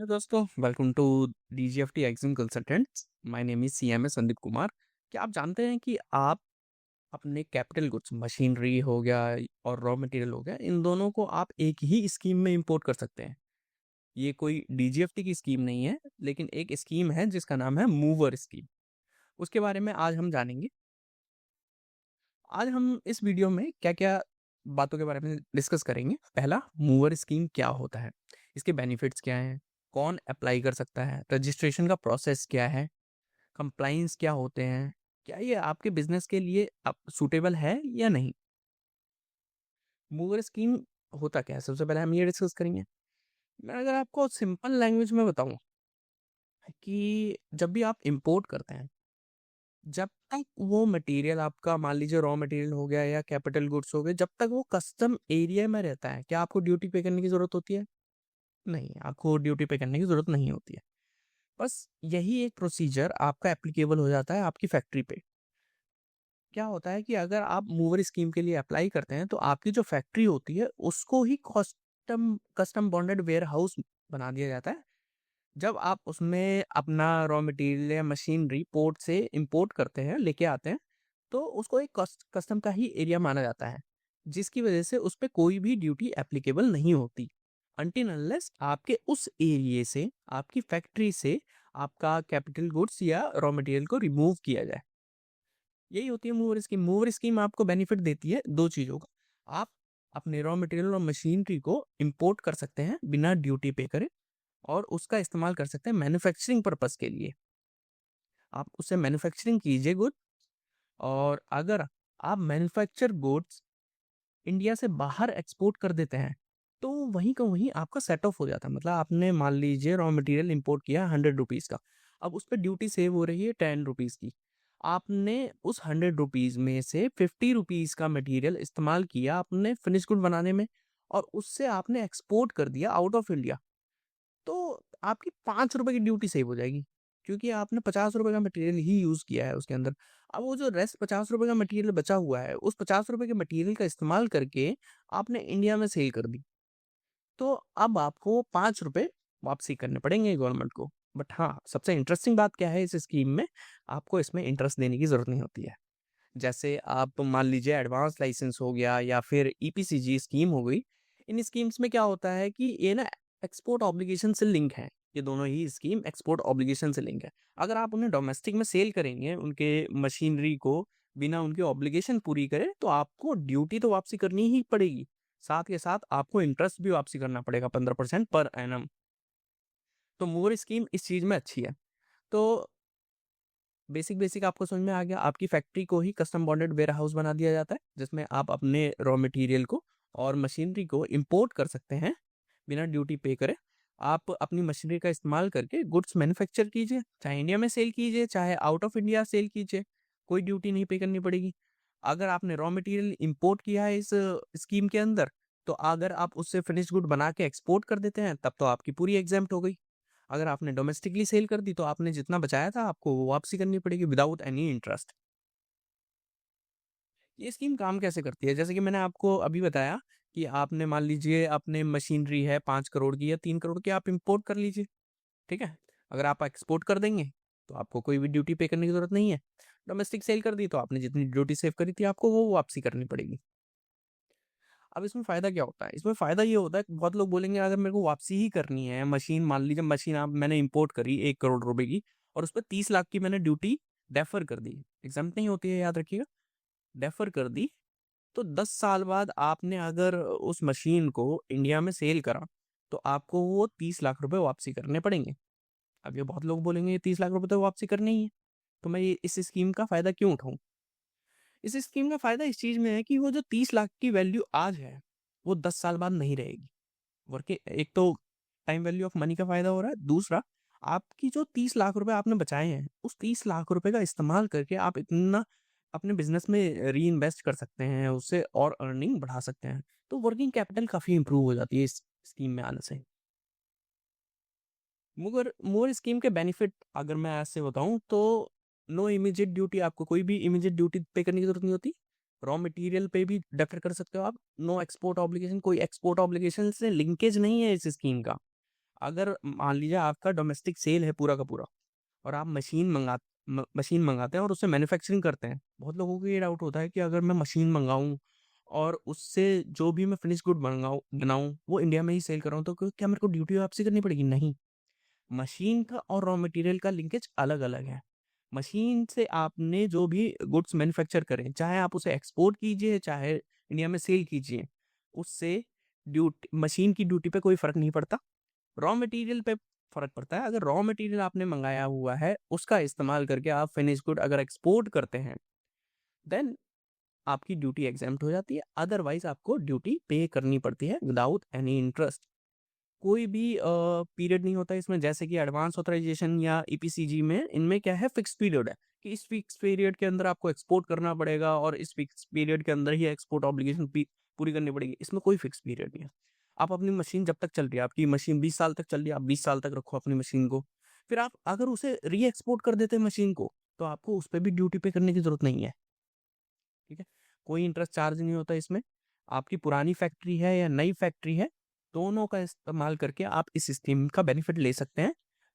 Hello दोस्तों, welcome to DGFT exam consultants. My name is CMS Sandeep Kumar. क्या आप जानते हैं कि आप अपने कैपिटल गुड्स मशीनरी हो गया और रॉ मटेरियल हो गया, इन दोनों को आप एक ही स्कीम में इंपोर्ट कर सकते हैं। ये कोई डीजीएफटी की स्कीम नहीं है, लेकिन एक स्कीम है जिसका नाम है मूवर स्कीम। उसके बारे में आज हम जानेंगे। आज हम इस वीडियो में क्या क्या बातों के बारे में डिस्कस करेंगे। पहला, मूवर स्कीम क्या होता है, इसके बेनिफिट्स क्या हैं, कौन अप्लाई कर सकता है, रजिस्ट्रेशन का प्रोसेस क्या है, कंप्लाइंस क्या होते हैं, क्या ये आपके बिजनेस के लिए सूटेबल है या नहीं। मूवर स्कीम होता क्या है, सबसे पहले हम ये डिस्कस करेंगे। मैं अगर आपको सिंपल लैंग्वेज में बताऊं कि जब भी आप इंपोर्ट करते हैं, जब तक वो मटेरियल आपका, मान लीजिए रॉ मटेरियल हो गया या कैपिटल गुड्स हो गए, जब तक वो कस्टम एरिया में रहता है, क्या आपको ड्यूटी पे करने की जरूरत होती है? नहीं, आपको ड्यूटी पे करने की जरूरत नहीं होती है। बस यही एक प्रोसीजर आपका एप्लीकेबल हो जाता है आपकी फैक्ट्री पे। क्या होता है कि अगर आप मूवर स्कीम के लिए अप्लाई करते हैं, तो आपकी जो फैक्ट्री होती है उसको ही custom custom bonded warehouse बना दिया जाता है। जब आप उसमें अपना रॉ मटेरियल या मशीनरी पोर्ट से इंपोर्ट करते हैं, लेके आते हैं, तो उसको एक कस्टम का ही एरिया माना जाता है, जिसकी वजह से उस पे कोई भी ड्यूटी एप्लीकेबल नहीं होती अनटिल अनलेस आपके उस एरिया से, आपकी फैक्ट्री से आपका कैपिटल गुड्स या रॉ मटेरियल को रिमूव किया जाए। यही होती है मूवर स्कीम। मूवर स्कीम आपको बेनिफिट देती है दो चीज़ों का। आप अपने रॉ मटेरियल और मशीनरी को इंपोर्ट कर सकते हैं बिना ड्यूटी पे करे, और उसका इस्तेमाल कर सकते हैं मैन्युफैक्चरिंग पर्पस के लिए। आप उससे मैन्युफैक्चरिंग कीजिए गुड, और अगर आप मैन्युफैक्चर गुड्स इंडिया से बाहर एक्सपोर्ट कर देते हैं, तो वहीं का वहीं आपका सेट ऑफ हो जाता है। मतलब आपने मान लीजिए रॉ मटेरियल इंपोर्ट किया 100 रुपीज़ का, अब उस पर ड्यूटी सेव हो रही है 10 रुपीज़ की। आपने उस 100 रुपीज़ में से 50 रुपीज़ का मटेरियल इस्तेमाल किया अपने फिनिश गुड बनाने में, और उससे आपने एक्सपोर्ट कर दिया आउट ऑफ इंडिया, तो आपकी 5 रुपए की ड्यूटी सेव हो जाएगी, क्योंकि आपने 50 रुपए का मटेरियल ही यूज़ किया है उसके अंदर। अब वो जो रेस्ट 50 रुपए का मटेरियल बचा हुआ है, उस 50 रुपए के मटेरियल का इस्तेमाल करके आपने इंडिया में सेल कर दी, तो अब आपको 5 रुपए वापसी करने पड़ेंगे गवर्नमेंट को। बट हाँ, सबसे इंटरेस्टिंग बात क्या है इस स्कीम में, आपको इसमें इंटरेस्ट देने की ज़रूरत नहीं होती है। जैसे आप मान लीजिए एडवांस लाइसेंस हो गया या फिर ईपीसीजी स्कीम हो गई। इन स्कीम्स में क्या होता है कि ये ना एक्सपोर्ट ऑब्लिगेशन से लिंक है। ये दोनों ही स्कीम एक्सपोर्ट ऑब्लिगेशन से लिंक है। अगर आप उन्हें डोमेस्टिक में सेल करेंगे उनके मशीनरी को, बिना उनकी ऑब्लिगेशन पूरी करे, तो आपको ड्यूटी तो वापसी करनी ही पड़ेगी। साथ के साथ आपको इंटरेस्ट भी वापसी करना पड़ेगा 15% पर एनम। तो मूवर स्कीम इस चीज में अच्छी है। तो बेसिक बेसिक आपको समझ में आ गया। आपकी फैक्ट्री को ही कस्टम बॉन्डेड वेयर हाउस बना दिया जाता है, जिसमें आप अपने रॉ मटेरियल को और मशीनरी को इंपोर्ट कर सकते हैं बिना ड्यूटी पे करे। आप अपनी मशीनरी का इस्तेमाल करके गुड्स मैन्युफैक्चर कीजिए, चाहे इंडिया में सेल कीजिए चाहे आउट ऑफ इंडिया सेल कीजिए, कोई ड्यूटी नहीं पे करनी पड़ेगी। अगर आपने रॉ मटेरियल इंपोर्ट किया है इस स्कीम के अंदर, तो अगर आप उससे फिनिश गुड बना के एक्सपोर्ट कर देते हैं, तब तो आपकी पूरी एग्जाम्प्ट हो गई। अगर आपने डोमेस्टिकली सेल कर दी, तो आपने जितना बचाया था आपको वो वापसी करनी पड़ेगी विदाउट एनी इंटरेस्ट। ये स्कीम काम कैसे करती है, जैसे कि मैंने आपको अभी बताया कि आपने मान लीजिए अपने मशीनरी है 5 करोड़ की या 3 करोड़ की, आप इंपोर्ट कर लीजिए। ठीक है, अगर आप एक्सपोर्ट कर देंगे तो आपको कोई भी ड्यूटी पे करने की जरूरत नहीं है। डोमेस्टिक सेल कर दी तो आपने जितनी ड्यूटी सेव करी थी आपको वो वापसी करनी पड़ेगी। अब इसमें फ़ायदा क्या होता है? इसमें फ़ायदा ये होता है कि बहुत लोग बोलेंगे अगर मेरे को वापसी ही करनी है मशीन, मान लीजिए मशीन आप मैंने इंपोर्ट करी 1 करोड़ रुपए की, और उस पे 30 लाख की मैंने ड्यूटी डेफर कर दी। एग्ज़ाम्प्ट नहीं होती है, याद रखिएगा। डेफर कर दी, तो 10 साल बाद आपने अगर उस मशीन को इंडिया में सेल करा, तो आपको वो 30 लाख रुपए वापसी करने पड़ेंगे। अब ये बहुत लोग बोलेंगे ये 30 लाख रुपए तो वापसी करने ही है, तो मैं ये इस स्कीम का फ़ायदा क्यों उठाऊँ? इस स्कीम का फ़ायदा इस चीज़ में है कि वो जो 30 लाख की वैल्यू आज है, वो 10 साल बाद नहीं रहेगी। वर्क एक तो टाइम वैल्यू ऑफ मनी का फ़ायदा हो रहा है, दूसरा आपकी जो 30 लाख रुपए आपने बचाए हैं, उस 30 लाख रुपए का इस्तेमाल करके आप इतना अपने बिज़नेस में रीइन्वेस्ट कर सकते हैं, उससे और अर्निंग बढ़ा सकते हैं। तो वर्किंग कैपिटल काफ़ी इम्प्रूव हो जाती है इस स्कीम में आने से। मगर मोर स्कीम के बेनिफिट अगर मैं ऐसे बताऊँ, तो नो इमीडिएट ड्यूटी, आपको कोई भी इमीडिएट ड्यूटी पे करने की ज़रूरत नहीं होती। रॉ मटेरियल पे भी डेफर कर सकते हो आप। नो एक्सपोर्ट ऑब्लिगेशन, कोई एक्सपोर्ट ऑब्लिगेशन से लिंकेज नहीं है इस स्कीम का। अगर मान लीजिए आपका डोमेस्टिक सेल है पूरा का पूरा, और आप मशीन मंगाते हैं और उससे मैन्युफैक्चरिंग करते हैं। बहुत लोगों को ये डाउट होता है कि अगर मैं मशीन मंगाऊँ और उससे जो भी मैं फिनिश गुड बनाऊँ वो इंडिया में ही सेल कर रहा हूँ, तो क्या मेरे को ड्यूटी वापसी करनी पड़ेगी? नहीं। मशीन का और रॉ मटेरियल का लिंकेज अलग-अलग है। मशीन से आपने जो भी गुड्स मैन्युफैक्चर करें, चाहे आप उसे एक्सपोर्ट कीजिए, चाहे इंडिया में सेल कीजिए, उससे ड्यूटी मशीन की ड्यूटी पे कोई फ़र्क नहीं पड़ता। रॉ मटेरियल पे फ़र्क पड़ता है। अगर रॉ मटेरियल आपने मंगाया हुआ है, उसका इस्तेमाल करके आप फिनिश गुड अगर एक्सपोर्ट करते हैं, देन आपकी ड्यूटी एग्ज़ेम्प्ट हो जाती है। अदरवाइज़ आपको ड्यूटी पे करनी पड़ती है विदाउट एनी इंटरेस्ट। कोई भी पीरियड नहीं होता इसमें, जैसे कि एडवांस ऑथराइजेशन या ईपीसीजी में, इनमें क्या है, फिक्स पीरियड है कि इस फिक्स पीरियड के अंदर आपको एक्सपोर्ट करना पड़ेगा और इस फिक्स पीरियड के अंदर ही एक्सपोर्ट ऑब्लिगेशन पूरी करनी पड़ेगी। इसमें कोई फिक्स पीरियड नहीं है। आप अपनी मशीन जब तक चल रही है, आपकी मशीन 20 साल तक चल रही है, आप 20 साल तक रखो अपनी मशीन को। फिर आप अगर उसे री एक्सपोर्ट कर देते हैं मशीन को, तो आपको उस पे भी ड्यूटी पे करने की ज़रूरत नहीं है। ठीक है? कोई इंटरेस्ट चार्ज नहीं होता इसमें। आपकी पुरानी फैक्ट्री है या नई फैक्ट्री है, दोनों का इस्तेमाल करके आप इस स्कीम का बेनिफिट ले सकते हैं।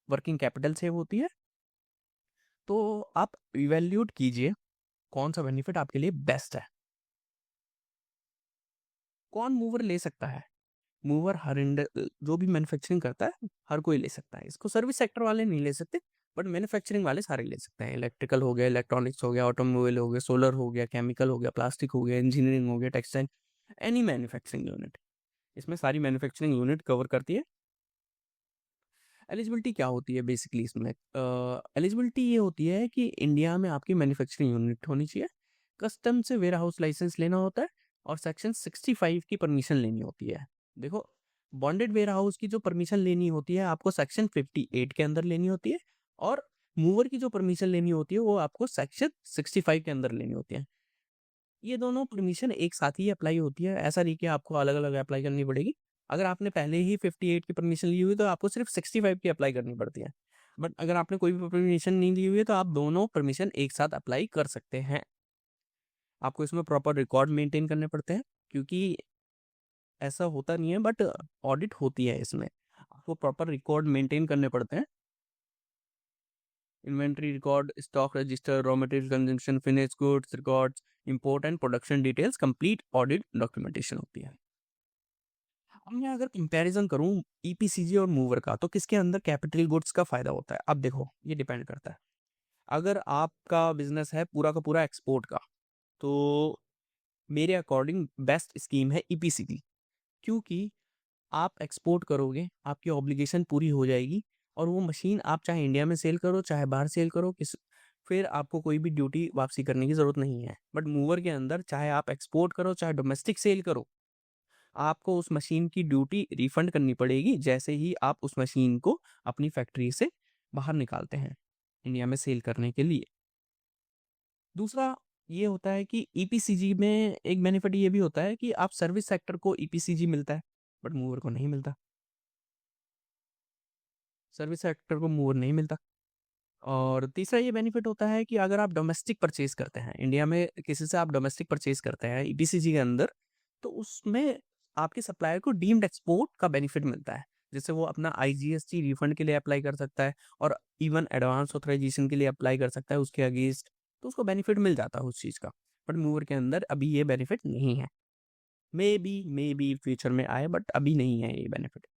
वर्किंग कैपिटल सेव होती है। तो आप इवैल्यूएट कीजिए कौन-सा बेनिफिट आपके लिए बेस्ट है। कौन मूवर ले सकता है? मूवर जो भी मैन्युफैक्चरिंग करता है, हर कोई ले सकता है। इसको सर्विस सेक्टर वाले नहीं ले सकते, बट मैन्युफैक्चरिंग वाले सारे ले सकते हैं। इलेक्ट्रिकल हो गया, इलेक्ट्रॉनिक्स हो गया, ऑटोमोबाइल हो गया, सोलर हो गया, केमिकल हो गया, प्लास्टिक हो गया, इंजीनियरिंग हो गया, टेक्सटाइल, एनी मैन्युफैक्चरिंग यूनिट। इसमें सारी मैन्युफैक्चरिंग यूनिट कवर करती है। एलिजिबिलिटी क्या होती है बेसिकली इसमें? एलिजिबिलिटी ये होती है कि इंडिया में आपकी मैन्युफैक्चरिंग यूनिट होनी चाहिए, कस्टम से वेयर हाउस लाइसेंस लेना होता है, और सेक्शन 65 की परमिशन लेनी होती है। देखो, बॉन्डेड वेयर हाउस की जो परमिशन लेनी होती है आपको सेक्शन 58 के अंदर लेनी होती है, और मूवर की जो परमिशन लेनी होती है वो आपको सेक्शन 65 के अंदर लेनी होती है। ये दोनों परमिशन एक साथ ही अप्लाई होती है, ऐसा नहीं कि आपको अलग-अलग अप्लाई करनी पड़ेगी। अगर आपने पहले ही 58 की परमिशन ली हुई है तो आपको सिर्फ़ 65 की अप्लाई करनी पड़ती है। बट अगर आपने कोई भी परमिशन नहीं ली हुई है तो आप दोनों परमिशन एक साथ अप्लाई कर सकते हैं। आपको इसमें प्रॉपर रिकॉर्ड मेंटेन करने पड़ते हैं, क्योंकि ऐसा होता नहीं है बट ऑडिट होती है इसमें। आपको प्रॉपर रिकॉर्ड मेंटेन करने पड़ते हैं। Inventory record, stock register, raw material consumption, finished goods records, import and production details, complete audit documentation होती है। अब मैं अगर कंपैरिजन करूं ईपीसीजी और मूवर का, तो किसके अंदर कैपिटल गुड्स का फायदा होता है? अब देखो, ये डिपेंड करता है। अगर आपका बिजनेस है पूरा का पूरा एक्सपोर्ट का, तो मेरे अकॉर्डिंग बेस्ट स्कीम है ईपीसीजी, क्योंकि आप एक्सपोर्ट करोगे, आपकी ऑब्लिगेशन पूरी हो जाएगी, और वो मशीन आप चाहे इंडिया में सेल करो, चाहे बाहर सेल करो, फिर आपको कोई भी ड्यूटी वापसी करने की ज़रूरत नहीं है। बट मूवर के अंदर चाहे आप एक्सपोर्ट करो, चाहे डोमेस्टिक सेल करो, आपको उस मशीन की ड्यूटी रिफंड करनी पड़ेगी जैसे ही आप उस मशीन को अपनी फैक्ट्री से बाहर निकालते हैं, इंडिया में सेल करने के लिए। दूसरा ये होता है कि ईपीसीजी में एक बेनिफिट ये भी होता है कि आप सर्विस सेक्टर को ईपीसीजी मिलता है, बट मूवर को नहीं मिलता। सर्विस सेक्टर को मूवर नहीं मिलता। और तीसरा ये बेनिफिट होता है कि अगर आप डोमेस्टिक परचेज करते हैं, इंडिया में किसी से आप डोमेस्टिक परचेज करते हैं ईपीसीजी के अंदर, तो उसमें आपके सप्लायर को डीम्ड एक्सपोर्ट का बेनिफिट मिलता है, जिससे वो अपना आईजीएसटी रिफंड के लिए अप्लाई कर सकता है, और इवन एडवांस ऑथराइजेशन के लिए अप्लाई कर सकता है उसके अगेंस्ट। तो उसको बेनिफिट मिल जाता है उस चीज़ का। बट मूवर के अंदर अभी ये बेनिफिट नहीं है। मे बी फ्यूचर में आए, बट अभी नहीं है ये बेनिफिट।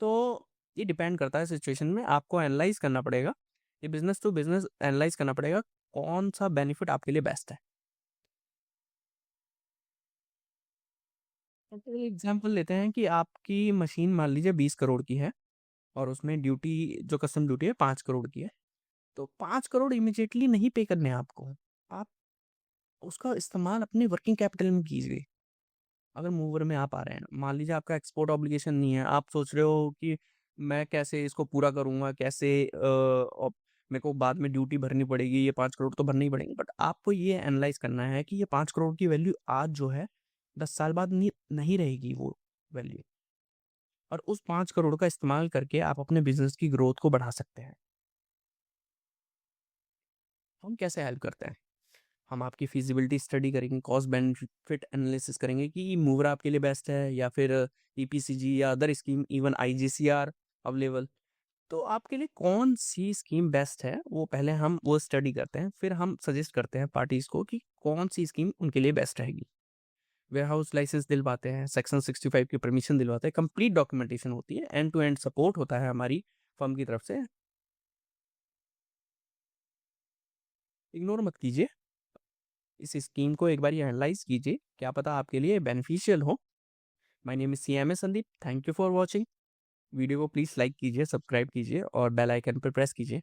तो ये डिपेंड करता है सिचुएशन में, आपको एनालाइज करना पड़ेगा, ये बिजनेस टू बिजनेस एनालाइज करना पड़ेगा कौन सा बेनिफिट आपके लिए बेस्ट है। एग्जाम्पल लेते हैं कि आपकी मशीन मान लीजिए 20 करोड़ की है, और उसमें ड्यूटी, जो कस्टम ड्यूटी है, 5 करोड़ की है। तो 5 करोड़ इमिजिएटली नहीं पे करने हैं आपको। आप उसका इस्तेमाल अपने वर्किंग कैपिटल में कीजिए। अगर मूवर में आप आ रहे हैं, मान लीजिए आपका एक्सपोर्ट ऑब्लिगेशन नहीं है, आप सोच रहे हो कि मैं कैसे इसको पूरा करूँगा, कैसे मेरे को बाद में ड्यूटी भरनी पड़ेगी, ये 5 करोड़ तो भरनी ही पड़ेंगे, बट आपको ये एनालाइज करना है कि ये 5 करोड़ की वैल्यू आज जो है, 10 साल बाद नहीं रहेगी वो वैल्यू, और उस 5 करोड़ का इस्तेमाल करके आप अपने बिजनेस की ग्रोथ को बढ़ा सकते हैं। हम कैसे हेल्प करते हैं? हम आपकी फिजिबिलिटी स्टडी करेंगे, कॉस्ट बेनिफिट एनालिसिस करेंगे कि मूवरा आपके लिए बेस्ट है या फिर ईपीसीजी या अदर स्कीम, इवन आईजीसीआर अवेलेबल। तो आपके लिए कौन सी स्कीम बेस्ट है वो पहले हम वो स्टडी करते हैं, फिर हम सजेस्ट करते हैं पार्टीज को कि कौन सी स्कीम उनके लिए बेस्ट रहेगी। वेयर हाउस लाइसेंस दिलवाते हैं, सेक्शन 65 की परमिशन दिलवाते हैं, कंप्लीट डॉक्यूमेंटेशन होती है, एंड टू एंड सपोर्ट होता है हमारी फर्म की तरफ से। इग्नोर मत कीजिए, इस स्कीम को एक बार एनालाइज कीजिए, क्या पता आपके लिए बेनिफिशियल हो। My name is CMA Sandeep, thank you for watching. Video को प्लीज़ लाइक कीजिए, सब्सक्राइब कीजिए और बेल आइकन पर प्रेस कीजिए।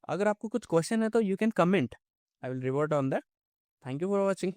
अगर आपको कुछ क्वेश्चन है तो you can comment, I will revert on that. Thank you for watching.